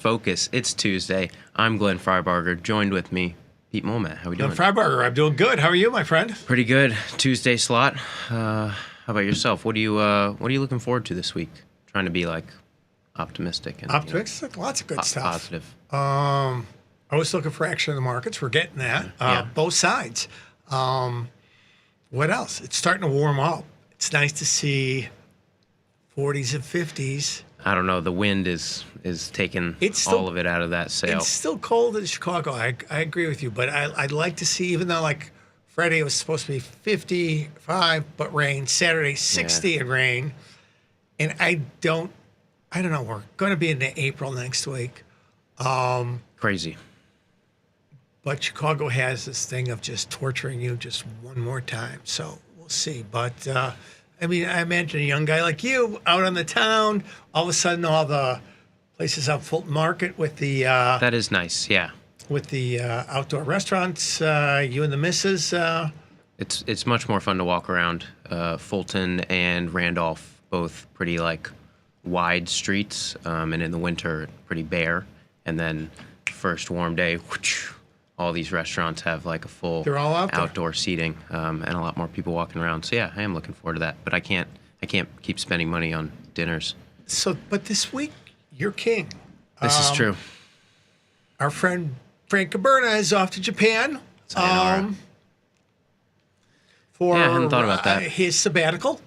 Focus. It's Tuesday. I'm Glenn Freiberger. Joined with me, Pete Momat. How we doing? Glenn Freiberger, I'm doing good. How are you, my friend? Pretty good. Tuesday slot. How about yourself? What are you looking forward to this week? Trying to be like optimistic and Optimistic, lots of good stuff. Positive. I was looking for action in the markets. We're getting that. Yeah. Both sides. What else? It's starting to warm up. It's nice to see 40s and 50s. I don't know. The wind is taking all of it out of that sail. It's still cold in Chicago. I agree with you, but I'd like to see, even though like Friday it was supposed to be 55 but rain, Saturday 60 and rain, and I don't know. We're going to be into April next week. Crazy. But Chicago has this thing of just torturing you just one more time, so we'll see. But I mean, I imagine a young guy like you out on the town, all of a sudden all the places out Fulton Market with the that is nice, yeah. With the outdoor restaurants, you and the missus. It's much more fun to walk around Fulton and Randolph, both pretty like wide streets, and in the winter pretty bare. And then first warm day, whoosh, all these restaurants have like a full They're all out there. outdoor seating, and a lot more people walking around. So yeah, I am looking forward to that. But I can't keep spending money on dinners. So, but this week you're king. This is true. Our friend Frank Caberna is off to Japan. Sayonara. For Yeah, I hadn't thought about that. His sabbatical,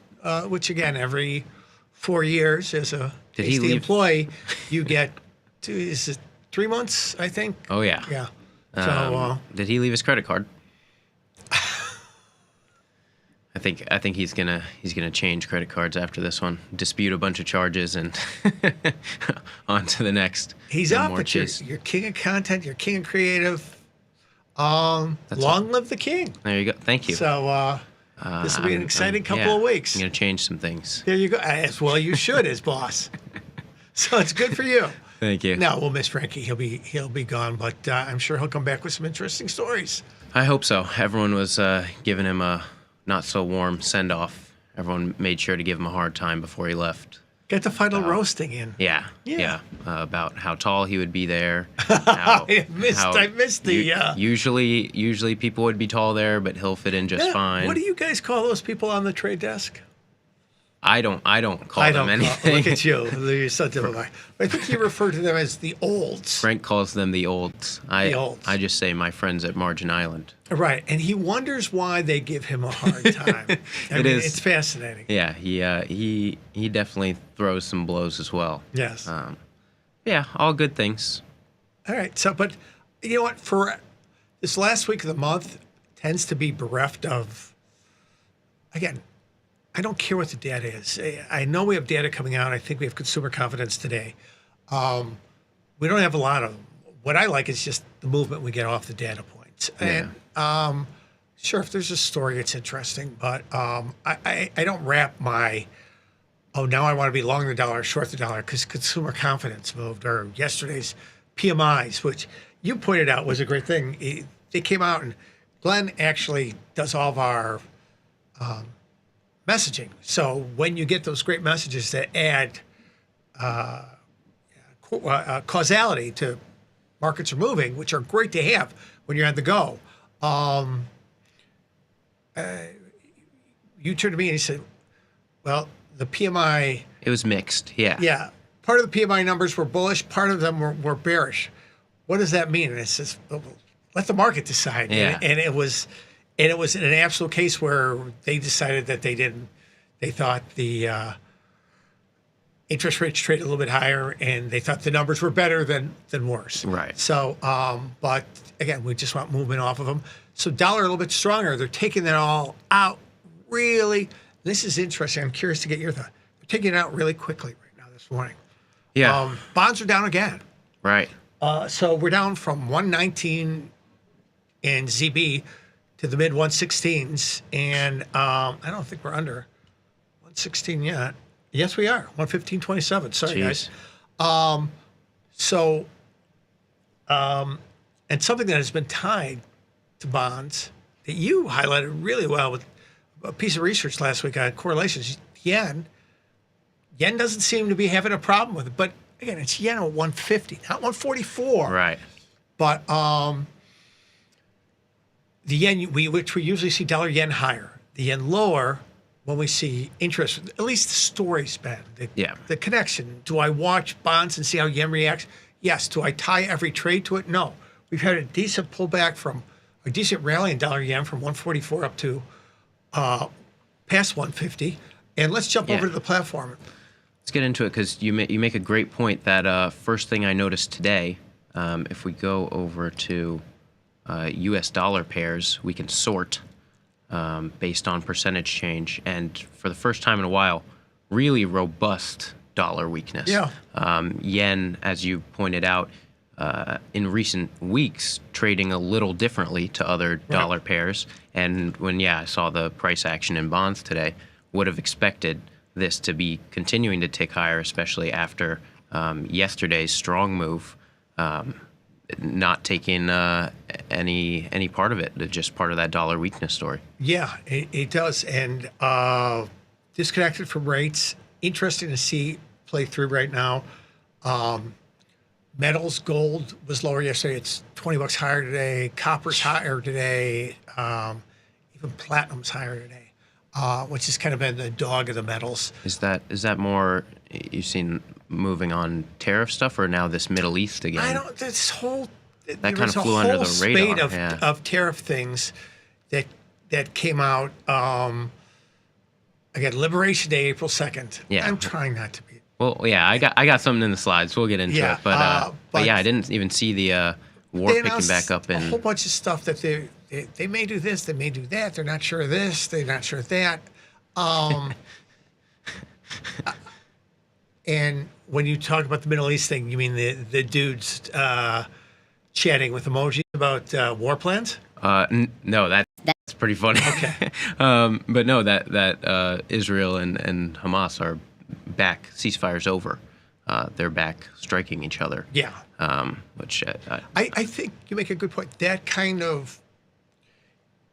which again every 4 years as a Did he tasty leave? employee, you get is it 3 months? I think. Oh yeah. Yeah. So Did he leave his credit card? I think he's gonna change credit cards after this one. Dispute a bunch of charges and on to the next. he's No up. more But you're chase. king of content. You're king of creative. Long live the king. There you go. Thank you. So this will be an exciting couple of weeks. I'm gonna change some things. There you go. As well, you should as boss. So it's good for you. Thank you. No, we'll miss Frankie. He'll be gone, but I'm sure he'll come back with some interesting stories. I hope so. Everyone was giving him a not so warm send off. Everyone made sure to give him a hard time before he left. Get the final roasting in. Yeah. Yeah. About how tall he would be there. How, I missed the. Usually people would be tall there, but he'll fit in just fine. What do you guys call those people on the trade desk? I don't call them anything. Look at you. You're so different. I think you refer to them as the olds. Frank calls them the olds. The olds. I just say my friends at Margin Island. Right, and he wonders why they give him a hard time. It's fascinating. Yeah, he definitely throws some blows as well. Yes. Yeah, all good things. All right. So, but you know what? For this last week of the month tends to be bereft of, again, I don't care what the data is. I know we have data coming out. I think we have consumer confidence today. We don't have a lot of them. What I like is just the movement we get off the data points. Yeah. And sure, if there's a story, it's interesting. But I don't wrap my, now I want to be long the dollar, short the dollar, because consumer confidence moved, or yesterday's PMIs, which you pointed out was a great thing. They came out, and Glenn actually does all of our messaging. So when you get those great messages that add causality to markets are moving, which are great to have when you're on the go, you turned to me and you said, well, the PMI... It was mixed, yeah. Yeah. Part of the PMI numbers were bullish, part of them were bearish. What does that mean? And it says, well, let the market decide. Yeah. And it was in an absolute case where they decided that they thought the interest rates traded a little bit higher, and they thought the numbers were better than worse. Right. So, but again, we just want movement off of them. So dollar a little bit stronger. They're taking that all out really. This is interesting. I'm curious to get your thought. They're taking it out really quickly right now this morning. Yeah. Bonds are down again. Right. So we're down from 119 in ZB to the mid 116s, and I don't think we're under 116 yet. Yes, we are 115.27. Sorry, Jeez. guys. And something that has been tied to bonds that you highlighted really well with a piece of research last week on correlations. Yen doesn't seem to be having a problem with it, but again, it's yen at 150, not 144. Right. But the yen, which we usually see dollar yen higher, the yen lower when we see interest, at least the story's been, the connection. Do I watch bonds and see how yen reacts? Yes. Do I tie every trade to it? No. We've had a decent pullback from a decent rally in dollar yen from 144 up to past 150. And let's jump over to the platform. Let's get into it because you make a great point. That first thing I noticed today, if we go over to U.S. dollar pairs, we can sort based on percentage change. And for the first time in a while, really robust dollar weakness. Yeah. Yen, as you pointed out, in recent weeks, trading a little differently to other dollar pairs. And when, I saw the price action in bonds today, would have expected this to be continuing to tick higher, especially after yesterday's strong move, not taking any part of it, just part of that dollar weakness story. Yeah, it does. And disconnected from rates. Interesting to see play through right now. Metals, gold was lower yesterday. It's $20 higher today. Copper's higher today. Even platinum's higher today, which has kind of been the dog of the metals. Is that more you've seen moving on tariff stuff, or now this Middle East again? I don't. This whole that kind of flew under the radar. Spate of tariff things that came out. Again, Liberation Day, April 2nd. Yeah, I'm trying not to be. Well, yeah, I got something in the slides. We'll get into it, but yeah, I didn't even see the war picking back up in a whole bunch of stuff that they may do this, they may do that. They're not sure of this, they're not sure of that. And when you talk about the Middle East thing, you mean the dudes chatting with emojis about war plans? No, that's pretty funny. Okay. But no, that Israel and Hamas are back. Ceasefire's over. They're back striking each other. Yeah. Which I think you make a good point. That kind of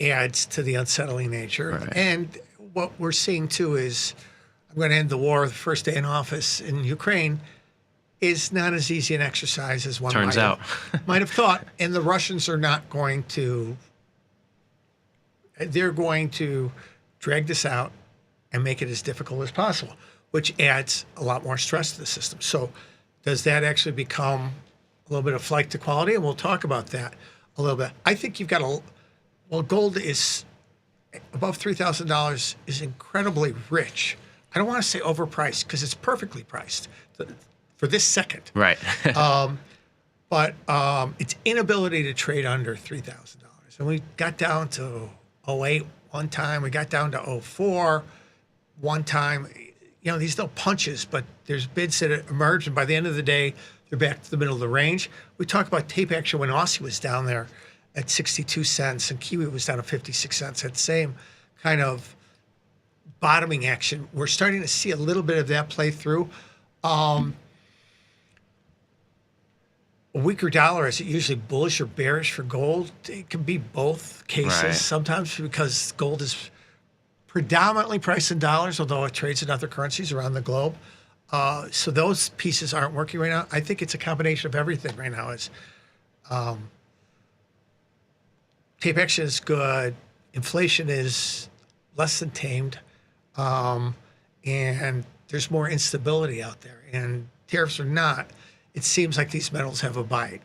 adds to the unsettling nature. Right. And what we're seeing too is I'm going to end the war the first day in office in Ukraine is not as easy an exercise as one turns out might have thought. And the Russians are not going to. They're going to drag this out and make it as difficult as possible, which adds a lot more stress to the system. So does that actually become a little bit of flight to quality? And we'll talk about that a little bit. I think you've got gold is above $3,000 is incredibly rich. I don't want to say overpriced because it's perfectly priced for this second. Right. But its inability to trade under $3,000. And we got down to 08 one time. We got down to 04 one time. You know, these no punches, but there's bids that emerge, and by the end of the day, they're back to the middle of the range. We talk about tape action when Aussie was down there at 62 cents and Kiwi was down to 56 cents. That same kind of bottoming action. We're starting to see a little bit of that play through. A weaker dollar, is it usually bullish or bearish for gold? It can be both cases sometimes because gold is predominantly priced in dollars, although it trades in other currencies around the globe. So those pieces aren't working right now. I think it's a combination of everything right now. Is tape action is good, inflation is less than tamed, and there's more instability out there. And tariffs are not. It seems like these metals have a bite.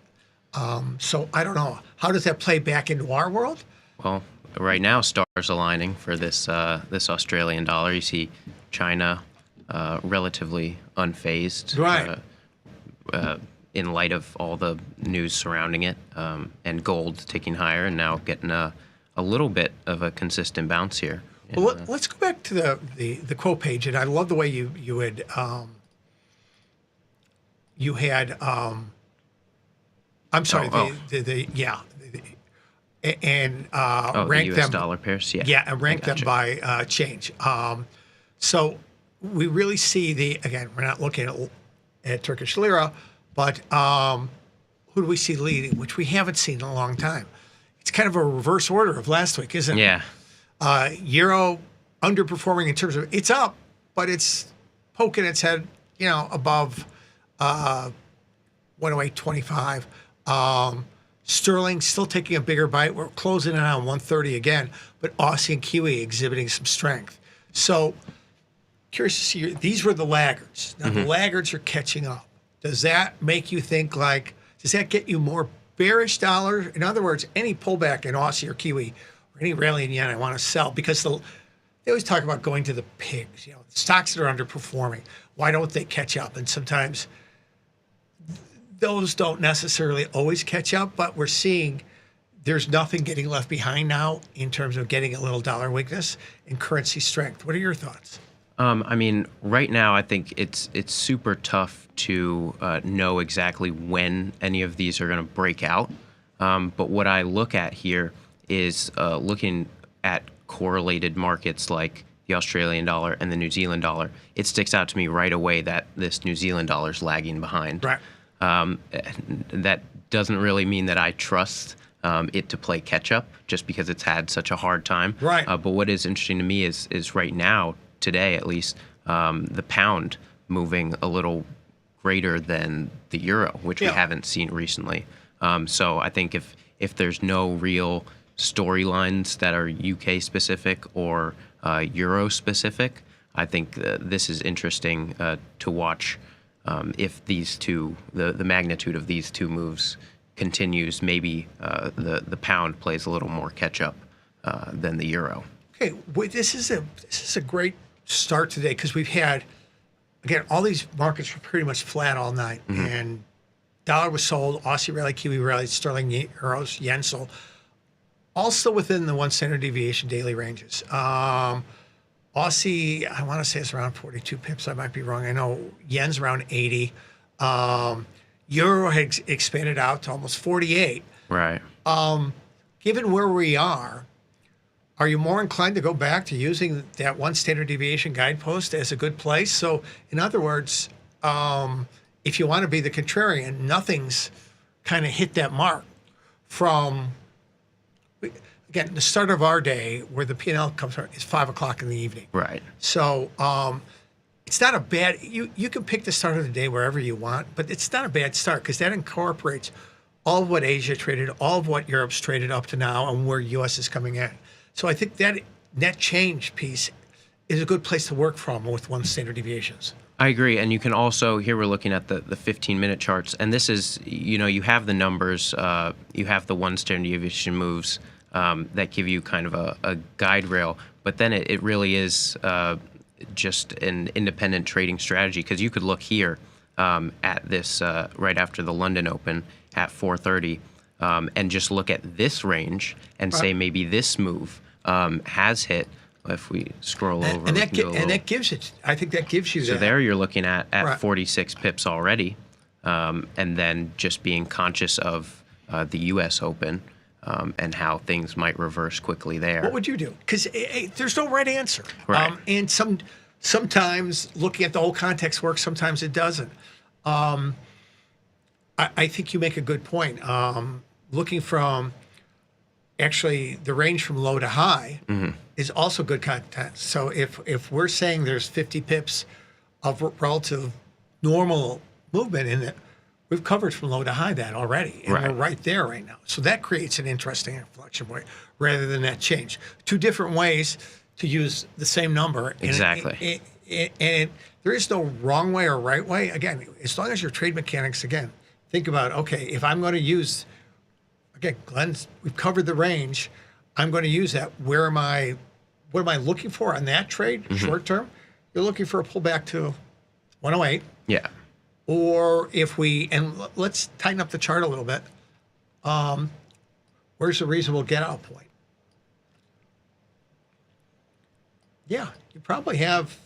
So I don't know. How does that play back into our world? Well, right now, stars aligning for this Australian dollar. You see China relatively unfazed, in light of all the news surrounding it, and gold ticking higher, and now getting a little bit of a consistent bounce here. Well, let's go back to the quote page, and I love the way you had. I'm sorry. And rank the US them dollar pairs. and rank them by change. So we really see again. We're not looking at Turkish lira, but who do we see leading? Which we haven't seen in a long time. It's kind of a reverse order of last week, isn't it? Yeah. Euro underperforming in terms of it's up, but it's poking its head, above 108.25. Sterling still taking a bigger bite. We're closing in on 130 again, but Aussie and Kiwi exhibiting some strength. So curious to see, these were the laggards. Now the laggards are catching up. Does that make you think does that get you more bearish dollar? In other words, any pullback in Aussie or Kiwi or any rally in yen I want to sell because they always talk about going to the pigs, the stocks that are underperforming. Why don't they catch up? And sometimes those don't necessarily always catch up, but we're seeing there's nothing getting left behind now in terms of getting a little dollar weakness and currency strength. What are your thoughts? I mean, right now, I think it's super tough to know exactly when any of these are going to break out. But what I look at here is looking at correlated markets like the Australian dollar and the New Zealand dollar. It sticks out to me right away that this New Zealand dollar is lagging behind. Right. That doesn't really mean that I trust it to play catch up just because it's had such a hard time. Right. But what is interesting to me is right now, today at least, the pound moving a little greater than the euro, which we haven't seen recently. So I think if there's no real storylines that are UK specific or euro specific, I think this is interesting to watch. If these two, the magnitude of these two moves continues, maybe the pound plays a little more catch up than the euro. Okay, this is a great start today because we've had, again, all these markets were pretty much flat all night, and dollar was sold, Aussie rallied, Kiwi rallied, sterling, euros, yen sold, all still within the 1 standard deviation daily ranges. Aussie, I want to say it's around 42 pips. I might be wrong. I know yen's around 80. Euro has expanded out to almost 48. Right. Given where we are you more inclined to go back to using that 1 standard deviation guidepost as a good place? So, in other words, if you want to be the contrarian, nothing's kind of hit that mark from, again, the start of our day where the P&L comes from is 5 o'clock in the evening. Right. So it's not a bad, you can pick the start of the day wherever you want, but it's not a bad start because that incorporates all of what Asia traded, all of what Europe's traded up to now, and where U.S. is coming in. So I think that net change piece is a good place to work from with 1 standard deviations. I agree. And you can also, here we're looking at the 15-minute charts, and this is, you have the numbers, you have the 1 standard deviation moves that give you kind of a guide rail, but then it really is just an independent trading strategy because you could look here at this right after the London Open at 4:30 and just look at this range and say maybe this move has hit. If we scroll over, and that gives it. I think that gives you. So that. there you're looking at Right. 46 pips already, and then just being conscious of the U.S. Open and how things might reverse quickly there. What would you do? Because there's no right answer. Right. And sometimes looking at the whole context works. Sometimes it doesn't. I think you make a good point. Looking from actually the range from low to high is also good content. So if we're saying there's 50 pips of relative normal movement in it, we've covered from low to high that already, and we're right there right now. So that creates an interesting inflection point rather than that change. 2 different ways to use the same number. Exactly. And there is no wrong way or right way. Again, as long as your trade mechanics, again, think about, okay, if I'm going to use, again, we've covered the range. I'm going to use that. What am I looking for on that trade short term? You're looking for a pullback to 108. Yeah. Or if let's tighten up the chart a little bit. Where's the reasonable get out point? Yeah, you probably have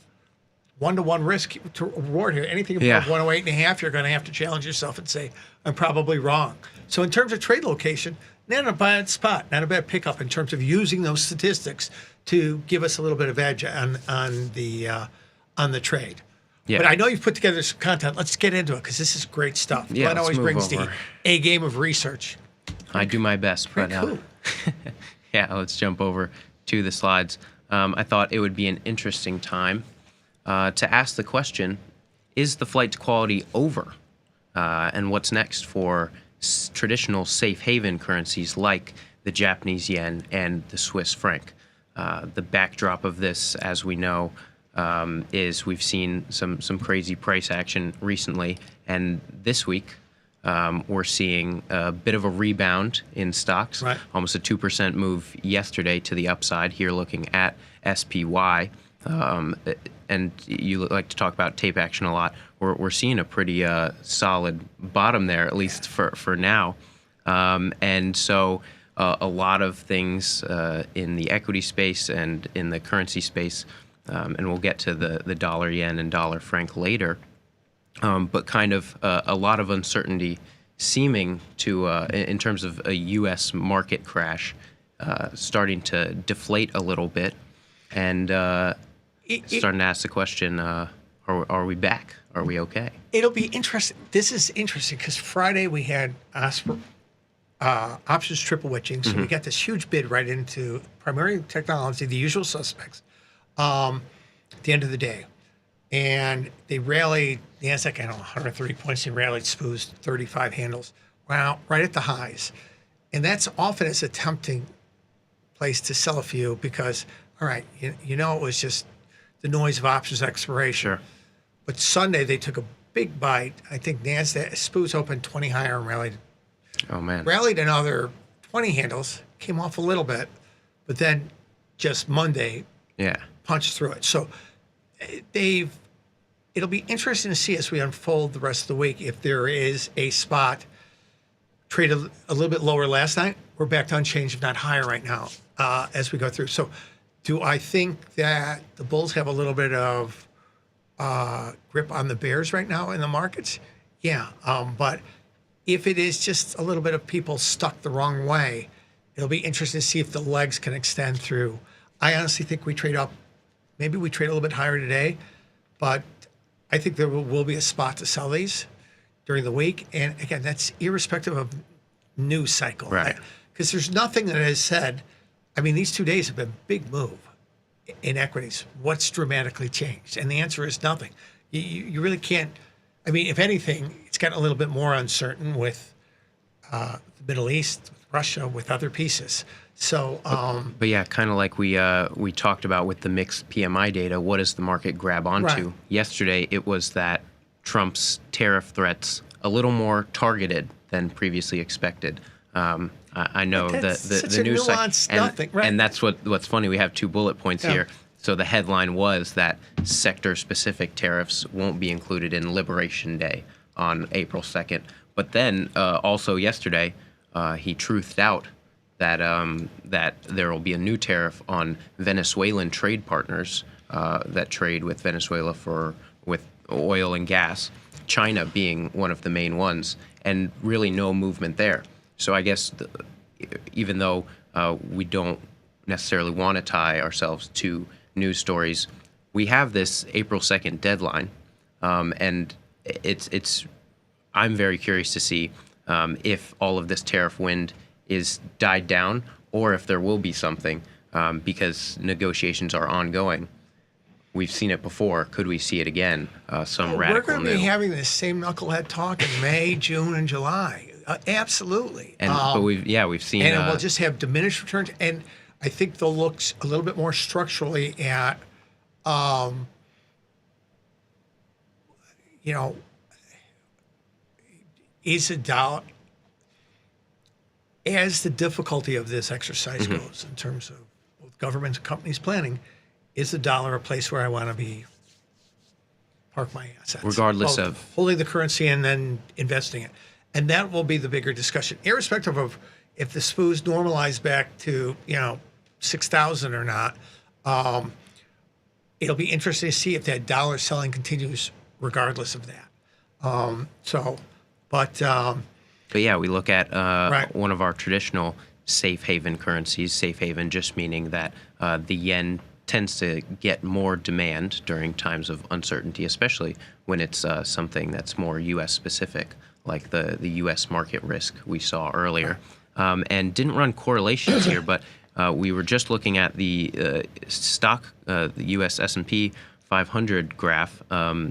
1-to-1 risk to reward here. Anything above 108.5, you're going to have to challenge yourself and say, I'm probably wrong. So in terms of trade location, not a bad spot, not a bad pickup in terms of using those statistics to give us a little bit of edge on the trade. Yeah. But I know you've put together some content. Let's get into it because this is great stuff. Yeah, Glenn always brings over. the A game of research. I do my best, but cool. yeah, let's jump over to the slides. I thought it would be an interesting time to ask the question, is the flight to quality over? And what's next for traditional safe haven currencies like the Japanese yen and the Swiss franc? The backdrop of this, as we know, is we've seen some crazy price action recently, and this week we're seeing a bit of a rebound in stocks, right. Almost a 2% move yesterday to the upside. Here, looking at SPY, and you like to talk about tape action a lot. We're seeing a pretty solid bottom there, at least for now, and so. A lot of things in the equity space and in the currency space, and we'll get to the dollar yen and dollar franc later, but kind of a lot of uncertainty seeming to, in terms of a U.S. market crash, starting to deflate a little bit, and starting to ask the question, are we back? Are we okay? It'll be interesting. This is interesting because Friday we had options triple witching, so we got this huge bid right into primarily technology, the usual suspects, at the end of the day. And they rallied, the NASDAQ, I don't know, 130 points, they rallied SPUs 35 handles, wow, right at the highs. And that's often a tempting place to sell a few because, all right, you know it was just the noise of options expiration. Sure. But Sunday they took a big bite. I think NASDAQ, SPUs opened 20 higher and rallied. Oh, man. Rallied another 20 handles, came off a little bit, but then just Monday punched through it. So it'll be interesting to see as we unfold the rest of the week if there is a spot traded a little bit lower last night. We're back to unchanged, if not higher right now, as we go through. So do I think that the bulls have a little bit of grip on the bears right now in the markets? Yeah, but if it is just a little bit of people stuck the wrong way, it'll be interesting to see if the legs can extend through. I honestly think we trade up. Maybe we trade a little bit higher today, but I think there will be a spot to sell these during the week. And again, that's irrespective of news cycle. Right. Because there's nothing that has said, I mean, these 2 days have been a big move in equities. What's dramatically changed? And the answer is nothing. You really can't. I mean, if anything, it's gotten a little bit more uncertain with the Middle East, with Russia, with other pieces. So, but yeah, kind of like we talked about with the mixed PMI data. What does the market grab onto? Right. Yesterday, it was that Trump's tariff threats a little more targeted than previously expected. I know the news side, and that's what's funny. We have 2 bullet points here. So the headline was that sector-specific tariffs won't be included in Liberation Day on April 2nd. But then also yesterday, he truthed out that that there will be a new tariff on Venezuelan trade partners that trade with Venezuela with oil and gas, China being one of the main ones, and really no movement there. So I guess even though we don't necessarily want to tie ourselves to news stories, we have this April 2nd deadline, and I'm very curious to see if all of this tariff wind is died down or if there will be something, because negotiations are ongoing. We've seen it before. Could we see it again? Some radical we're going to be new. having this same knucklehead talk in May, June, and July. Absolutely. And but we've seen, and we'll just have diminished returns. And I think they'll look a little bit more structurally at, is a dollar, as the difficulty of this exercise goes in terms of both governments and companies planning, is the dollar a place where I want to park my assets? Regardless of holding the currency and then investing it. And that will be the bigger discussion, irrespective of if the SPUs normalize back to, 6,000 or not. It'll be interesting to see if that dollar selling continues regardless of that. But yeah, we look at right. one of our traditional safe haven currencies, safe haven just meaning that the yen tends to get more demand during times of uncertainty, especially when it's something that's more U.S. specific, like the U.S. market risk we saw earlier. And didn't run correlations here, but we were just looking at the stock, the U.S. S&P 500 graph,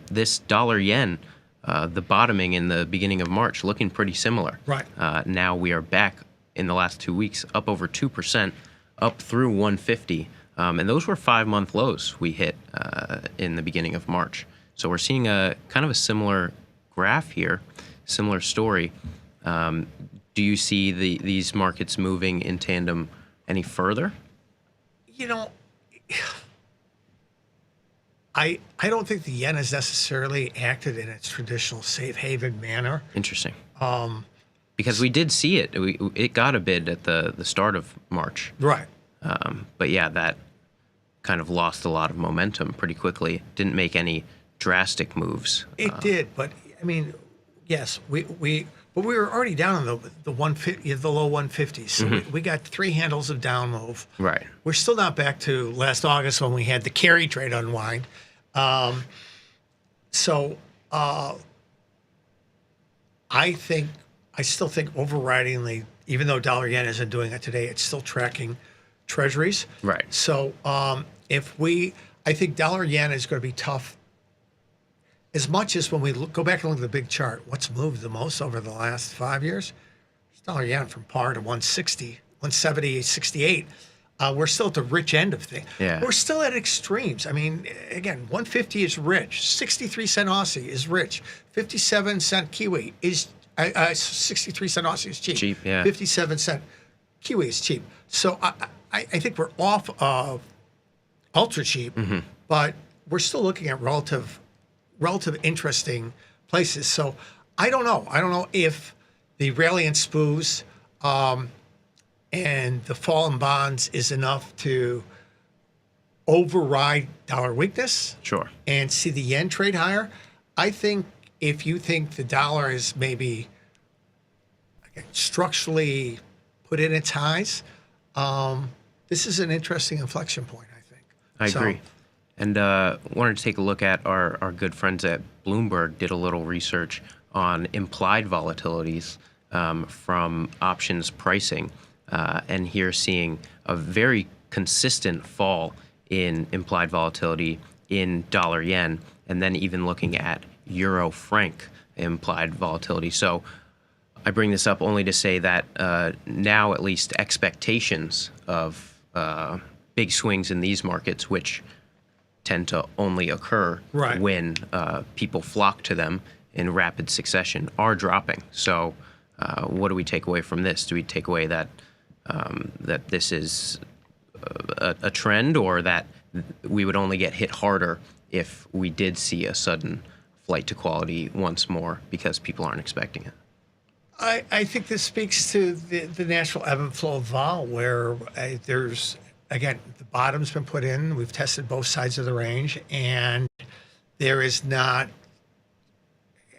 this dollar yen, the bottoming in the beginning of March, looking pretty similar. Right. Now we are back in the last 2 weeks, up over 2%, up through 150. And those were 5-month lows we hit in the beginning of March. So we're seeing a kind of a similar graph here, similar story. Do you see these markets moving in tandem any further? You know, I don't think the yen has necessarily acted in its traditional safe haven manner. Interesting. Because we did see it. It got a bid at the start of March. Right. But yeah, that kind of lost a lot of momentum pretty quickly. Didn't make any drastic moves. It did, but I mean, yes, but we were already down in the 150, the low 150s. So we got 3 handles of down move. Right. We're still not back to last August when we had the carry trade unwind. I still think overridingly, even though dollar yen isn't doing it today, it's still tracking treasuries. Right. So I think dollar yen is going to be tough. As much as when we go back and look at the big chart, what's moved the most over the last 5 years? It's dollar yen from par to 160, 170, 68. We're still at the rich end of things. Yeah. We're still at extremes. I mean, again, 150 is rich. 63 cent Aussie is rich. 57 cent Kiwi is 63 cent Aussie is cheap. Cheap, yeah. 57 cent Kiwi is cheap. So I think we're off of ultra cheap, but we're still looking at relative interesting places. So I don't know. I don't know if the rally and spoos and the fall in bonds is enough to override dollar weakness. Sure. And see the yen trade higher. I think if you think the dollar is maybe structurally put in its highs, this is an interesting inflection point, I think. I agree. And wanted to take a look at our good friends at Bloomberg did a little research on implied volatilities from options pricing, and here seeing a very consistent fall in implied volatility in dollar yen, and then even looking at euro franc implied volatility. So I bring this up only to say that now at least expectations of big swings in these markets, which tend to only occur right. when people flock to them in rapid succession, are dropping. So what do we take away from this? Do we take away that that this is a trend, or that we would only get hit harder if we did see a sudden flight to quality once more because people aren't expecting it? I think this speaks to the natural ebb and flow of vol, where there's, again, the bottom's been put in. We've tested both sides of the range, and there is not,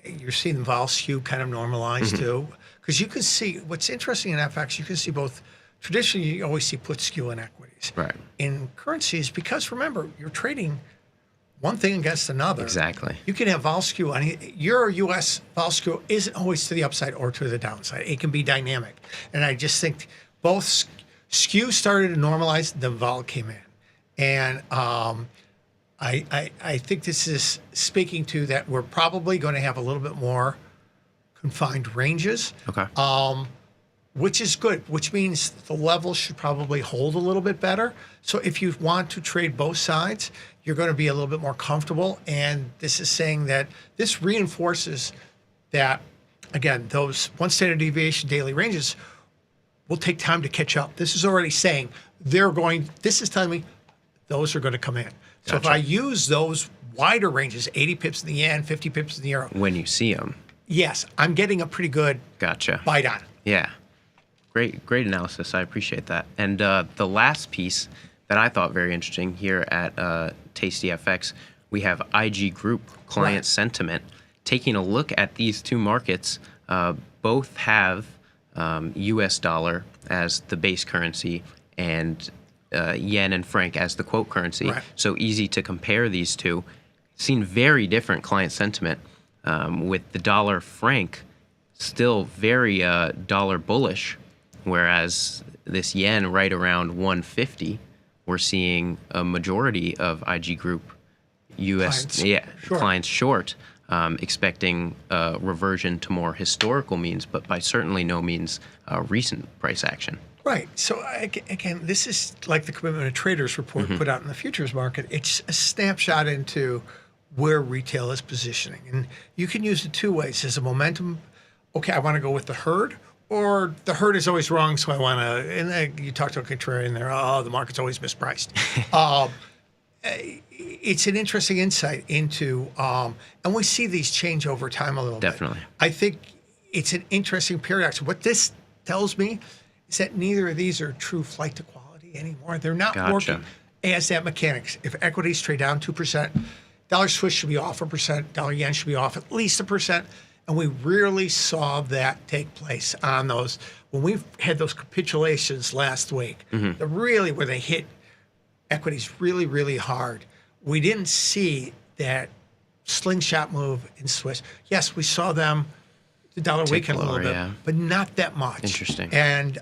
you're seeing the vol skew kind of normalize too. Because you can see, what's interesting in FX, you can see both, traditionally you always see put skew in equities. Right. In currencies, because remember, you're trading one thing against another. Exactly. You can have vol skew on your U.S. vol skew isn't always to the upside or to the downside. It can be dynamic, and I just think both skew started to normalize. The vol came in, and I think this is speaking to that we're probably going to have a little bit more confined ranges. Okay. Which is good, which means the level should probably hold a little bit better. So if you want to trade both sides, you're going to be a little bit more comfortable. And this is saying that this reinforces that, again, those one standard deviation daily ranges will take time to catch up. This is already saying this is telling me those are going to come in. So if I use those wider ranges, 80 pips in the yen, 50 pips in the euro. When you see them. Yes, I'm getting a pretty good bite on. Yeah. Great analysis. I appreciate that. And the last piece that I thought very interesting here at tastyfx, we have IG Group client sentiment. Taking a look at these two markets, both have U.S. dollar as the base currency and yen and franc as the quote currency. Right. So easy to compare these two. Seen very different client sentiment, with the dollar franc still very dollar bullish, whereas this yen right around 150, we're seeing a majority of IG Group U.S. Clients short, expecting reversion to more historical means, but by certainly no means recent price action. Right. So again, this is like the Commitment of Traders report put out in the futures market. It's a snapshot into where retail is positioning. And you can use it two ways. As a momentum, okay, I want to go with the herd, or the herd is always wrong, so I want to, and you talk to a contrarian there, oh, the market's always mispriced. It's an interesting insight into, and we see these change over time a little Definitely. bit. I think it's an interesting paradox. What this tells me is that neither of these are true flight to quality anymore. They're not working as that mechanics. If equities trade down 2%, dollar Swiss should be off 1%, dollar yen should be off at least 1%. And we rarely saw that take place on those. When we had those capitulations last week, really where they hit equities really, really hard, we didn't see that slingshot move in Swiss. Yes, we saw them, the dollar weaken a little bit, but not that much. Interesting. And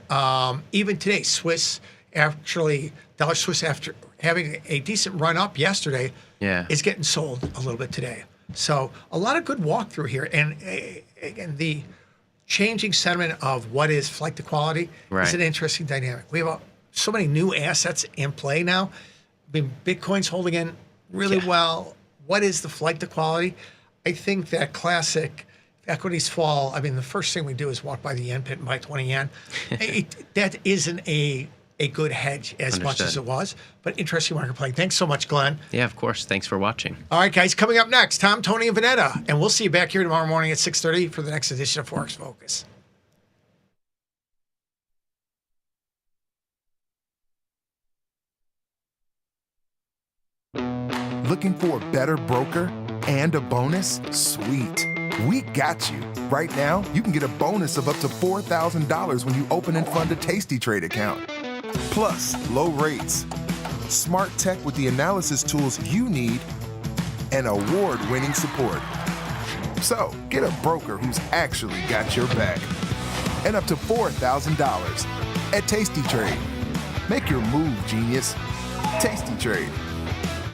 even today, dollar Swiss after having a decent run up yesterday, is getting sold a little bit today. So a lot of good walkthrough here. And again, the changing sentiment of what is flight to quality is an interesting dynamic. We have so many new assets in play now. I mean, Bitcoin's holding in really well. What is the flight to quality? I think that classic equities fall. I mean, the first thing we do is walk by the yen pit and buy 20 yen. That isn't a good hedge as much as it was, but interesting market play. Thanks so much, Glenn. Yeah, of course. Thanks for watching. All right, guys, coming up next, Tom, Tony, and Vanetta. And we'll see you back here tomorrow morning at 6:30 for the next edition of Forex Focus. Looking for a better broker and a bonus? Sweet. We got you. Right now, you can get a bonus of up to $4,000 when you open and fund a tastytrade account. Plus, low rates, smart tech with the analysis tools you need, and award-winning support. So, get a broker who's actually got your back. And up to $4,000 at tastytrade. Make your move, genius. tastytrade.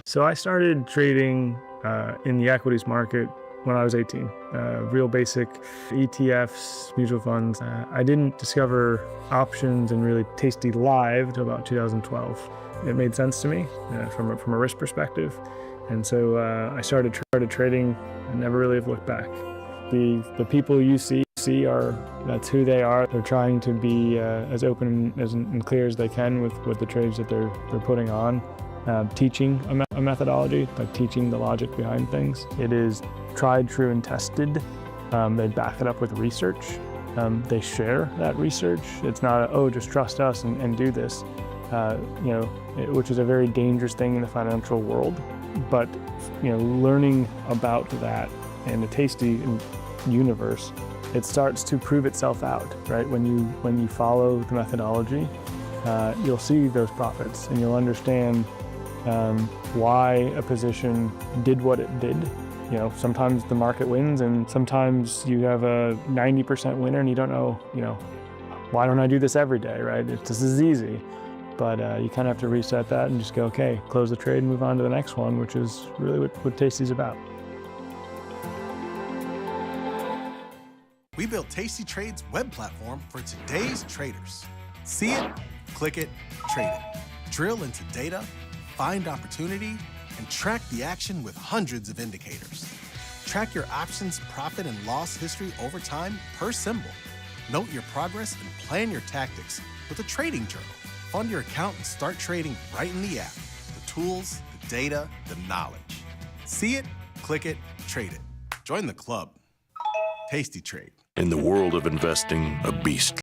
So I started trading in the equities market when I was 18. Real basic ETFs, mutual funds. I didn't discover options and really tasty live until about 2012. It made sense to me from a risk perspective. And so I started trading and never really have looked back. The people you see that's who they are. They're trying to be as open and clear as they can with the trades that they're putting on. Teaching a methodology, like teaching the logic behind things. It is tried, true, and tested. They back it up with research. They share that research. It's not just trust us and do this, which is a very dangerous thing in the financial world. But learning about that in the tasty universe, it starts to prove itself out, right? When you follow the methodology, you'll see those profits and you'll understand why a position did what it did. Sometimes the market wins and sometimes you have a 90% winner and you don't know, why don't I do this every day, right? This is easy. But you kind of have to reset that and just go, okay, close the trade and move on to the next one, which is really what Tasty's about. We built tastytrade's web platform for today's traders. See it, click it, trade it. Drill into data, find opportunity, and track the action with hundreds of indicators. Track your options profit and loss history over time per symbol. Note your progress and plan your tactics with a trading journal. Fund your account and start trading right in the app. The tools, the data, the knowledge. See it, click it, trade it. Join the club. Tasty Trade. In the world of investing, a beast